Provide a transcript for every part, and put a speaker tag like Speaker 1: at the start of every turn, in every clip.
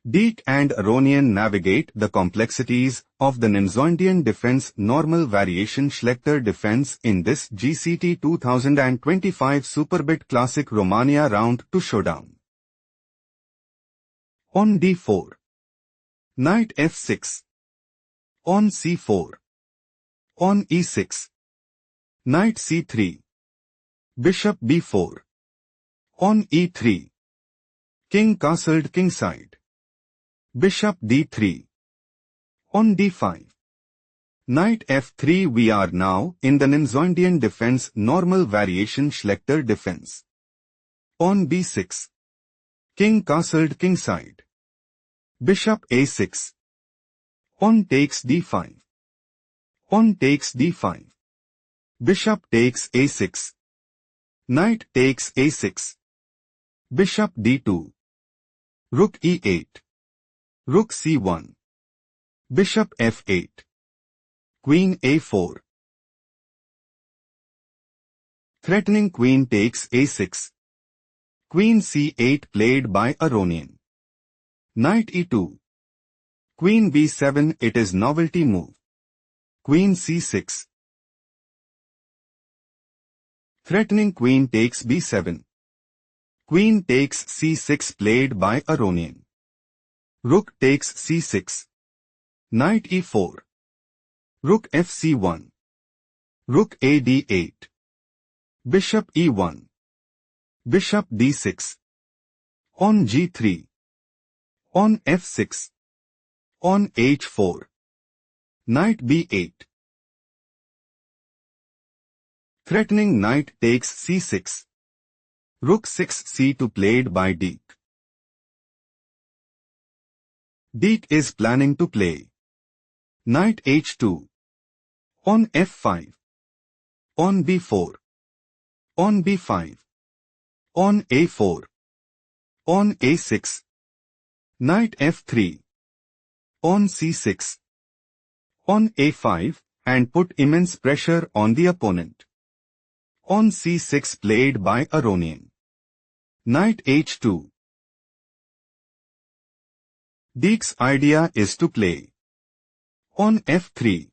Speaker 1: Deac and Aronian navigate the complexities of the Nimzondian defense normal variation Schlechter defense in this GCT 2025 Superbet Classic Romania round to showdown. On d4. Knight f6. On c4. On e6. Knight c3. Bishop b4. On e3. King castled kingside. Bishop d3. On d5. Knight f3. We are now in the Nimzondian defense normal variation Schlechter defense. On b6. King castled kingside. Bishop a6. On takes d5. On takes d5. Bishop takes a6. Knight takes a6. Bishop d2. Rook e8. Rook c1. Bishop f8. Queen a4. Threatening queen takes a6. Queen c8 played by Aronian. Knight e2. Queen b7. It is novelty move. Queen c6. Threatening queen takes b7. Queen takes c6 played by Aronian. Rook takes c6. Knight e4. Rook fc1. Rook a d8. Bishop e1. Bishop d6. On g3. On f6. On h4. Knight b8. Threatening knight takes c6. Rook 6 c2 played by Deac. Deac is planning to play Knight h2. On f5. On b4. On b5. On a4. On a6. Knight f3. On c6. On a5 and put immense pressure on the opponent. On c6 played by Aronian. Knight h2. Deac's idea is to play on f3.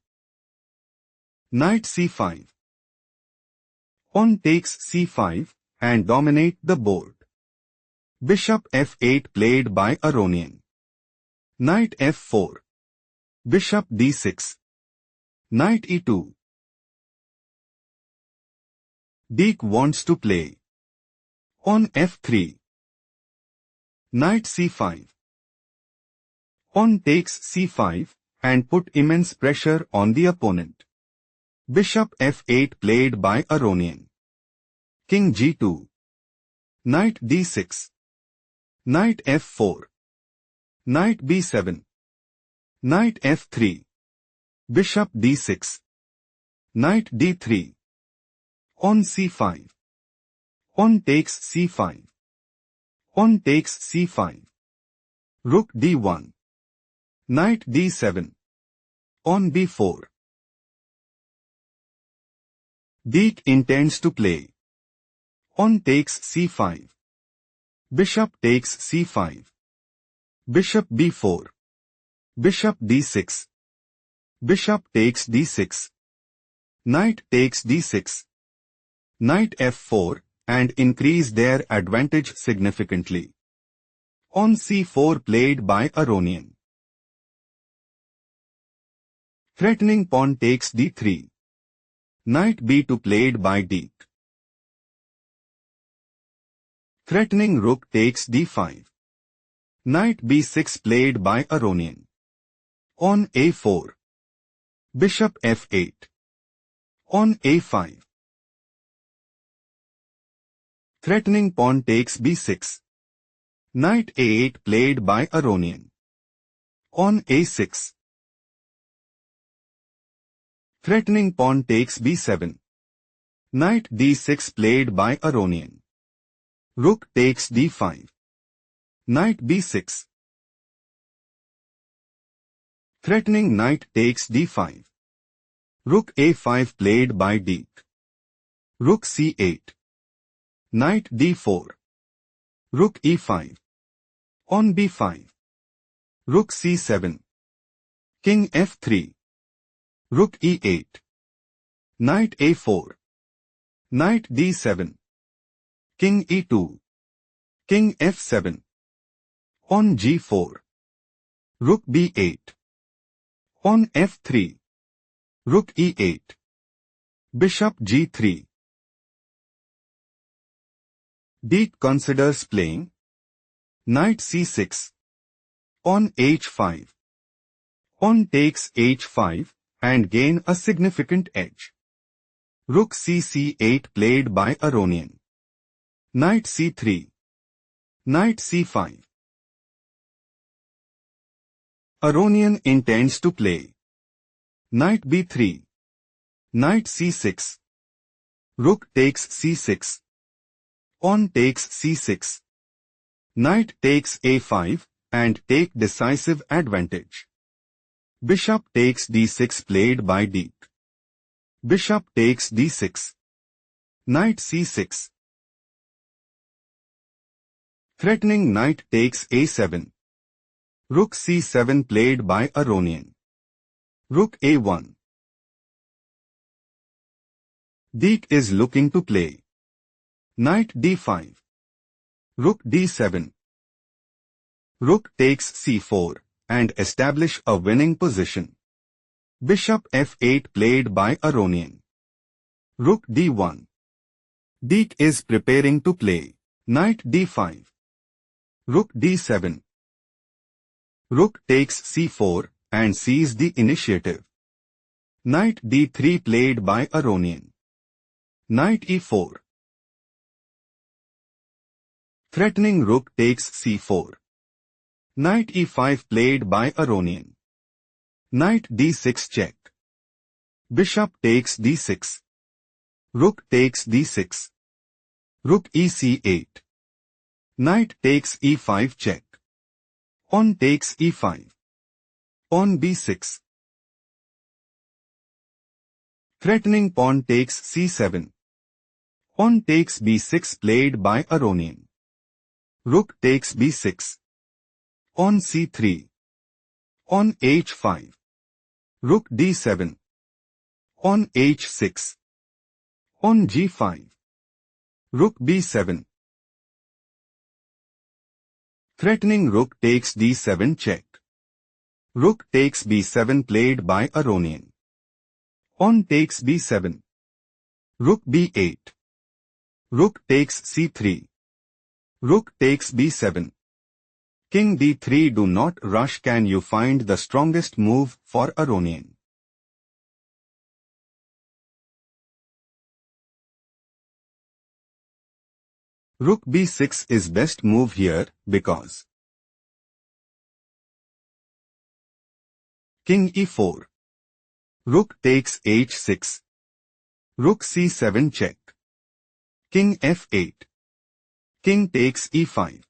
Speaker 1: Knight c5. On takes c5 and dominate the board. Bishop f8 played by Aronian. Knight f4. Bishop d6. Knight e2. Deac wants to play on f3. Knight c5. On takes c5 and put immense pressure on the opponent. Bishop f8 played by Aronian. King g2. Knight d6. Knight f4. Knight b7. Knight f3. Bishop d6. Knight d3. On c5. On takes c5. On takes c5. Rook d1. Knight d7. On b4. Deac intends to play on takes c5. Bishop takes c5. Bishop b4. Bishop d6. Bishop takes d6. Knight takes d6. Knight f4 and increase their advantage significantly. On c4 played by Aronian. Threatening pawn takes d3. Knight b2 played by Deac. Threatening rook takes d5. Knight b6 played by Aronian. On a4. Bishop f8. On a5. Threatening pawn takes b6. Knight a8 played by Aronian. On a6. Threatening pawn takes b7. Knight d6 played by Aronian. Rook takes d5. Knight b6. Threatening knight takes d5. Rook a5 played by Deac. Rook c8. Knight d4. Rook e5. On b5. Rook c7. King f3. Rook e8. Knight a4. Knight d7. King e2. King f7. Pawn g4. Rook b8. Pawn f3. Rook e8. Bishop g3. Deac considers playing knight c6. Pawn h5. Pawn takes h5 and gain a significant edge. Rook c8 played by Aronian. Knight c3. Knight c5. Aronian intends to play knight b3. Knight c6. Rook takes c6. Pawn takes c6. Knight takes a5 and take decisive advantage. Bishop takes d6 played by Deac. Bishop takes d6. Knight c6. Threatening knight takes a7. Rook c7 played by Aronian. Rook a1. Deac is looking to play knight d5. Rook d7. Rook takes c4 and establish a winning position. Bishop f8 played by Aronian. Rook d1. Deac is preparing to play knight d5. Rook d7. Rook takes c4 and seizes the initiative. Knight d3 played by Aronian. Knight e4. Threatening rook takes c4. Knight e5 played by Aronian. Knight d6 check. Bishop takes d6. Rook takes d6. Rook ec8. Knight takes e5 check. Pawn takes e5. Pawn b6. Threatening pawn takes c7. Pawn takes b6 played by Aronian. Rook takes b6. Pawn c3. Pawn h5. Rook d7. Pawn h6. Pawn g5. Rook b7. Threatening rook takes d7 check. Rook takes b7 played by Aronian. Pawn takes b7. Rook b8. Rook takes c3. Rook takes b7. King d3. Do not rush. Can you find the strongest move for Aronian? Rook b6 is best move here because King e4. Rook takes h6. Rook c7 check. King f8. King takes e5.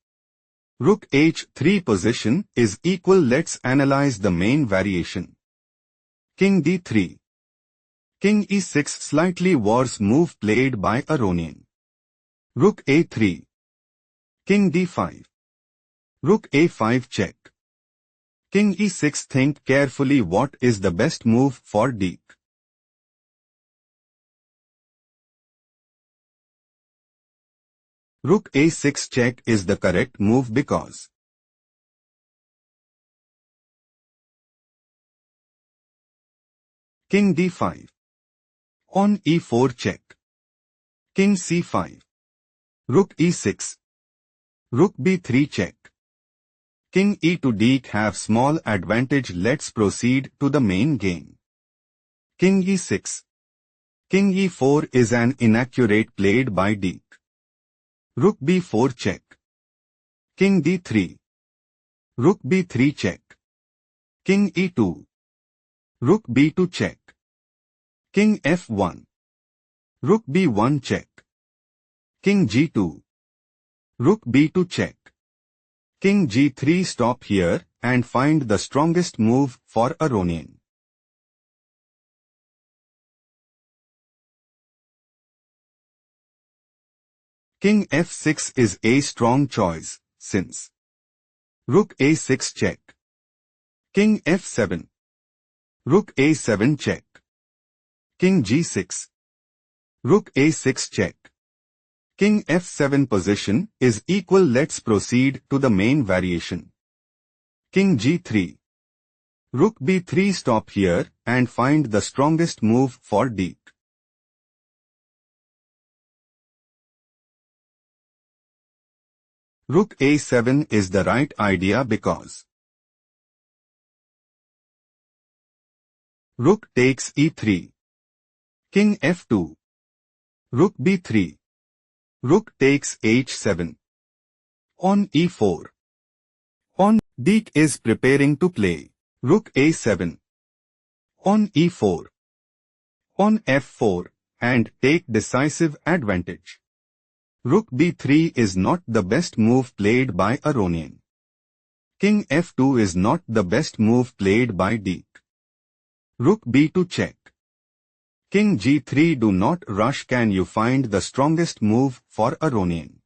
Speaker 1: Rook h3 position is equal. Let's analyze the main variation. King d3. King e6 slightly worse move played by Aronian. Rook a3. King d5. Rook a5 check. King e6. Think carefully what is the best move for Deac. Rook a6 check is the correct move because King d5. Pawn e4 check. King c5. Rook e6. Rook b3 check. King e2. Deac have small advantage. Let's proceed to the main game. King e6. King e4 is an inaccurate played by Deac. Rook b4 check. King d3. Rook b3 check. King e2. Rook b2 check. King f1. Rook b1 check. King g2. Rook b2 check. King g3. Stop here and find the strongest move for Aronian. King f6 is a strong choice, since Rook a6 check. King f7. Rook a7 check. King g6. Rook a6 check. King f7 position is equal. Let's proceed to the main variation. King g3. Rook b3. Stop here and find the strongest move for Deac. Rook a7 is the right idea because rook takes e3. King f2. Rook b3. Rook takes h7. On e4. On Deac is preparing to play rook a7. On e4. On f4 and take decisive advantage. Rook b3 is not the best move played by Aronian. King f2 is not the best move played by Deac. Rook b2 check. King g3. Do not rush. Can you find the strongest move for Aronian?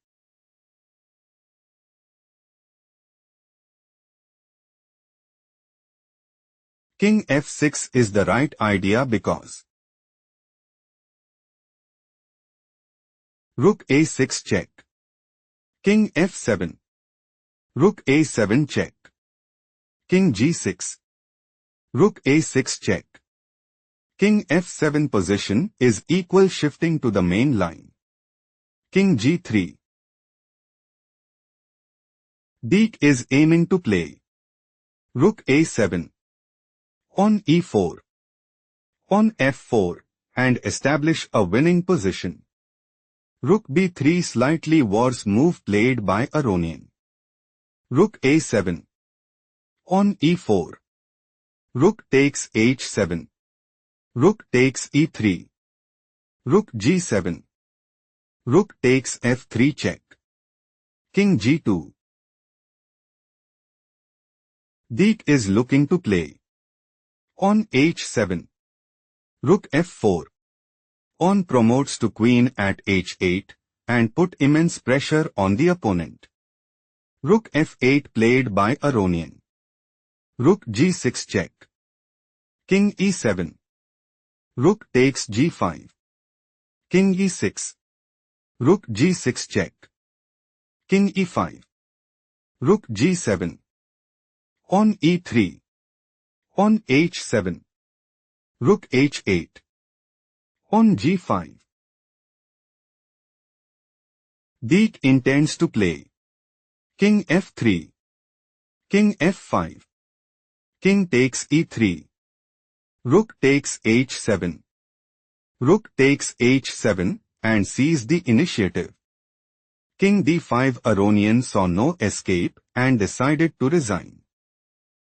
Speaker 1: King f6 is the right idea because rook a6 check. King f7. Rook a7 check. King g6. Rook a6 check. King f7 position is equal. Shifting to the main line. King g3. Deac is aiming to play rook a7. On e4. On f4 and establish a winning position. Rook b3. Slightly worse move played by Aronian. Rook a7. On e4. Rook takes h7. Rook takes e3. Rook g7. Rook takes f3 check. King g2. Deac is looking to play on h7. Rook f4. On promotes to queen at h8 and put immense pressure on the opponent. Rook f8 played by Aronian. Rook g6 check. King e7. Rook takes g5. King e6. Rook g6 check. King e5. Rook g7. On e3. On h7. Rook h8. On g5. Deac intends to play King f3. King f5. King takes e3. Rook takes h7. Rook takes h7 and seize the initiative. King d5. Aronian saw no escape and decided to resign.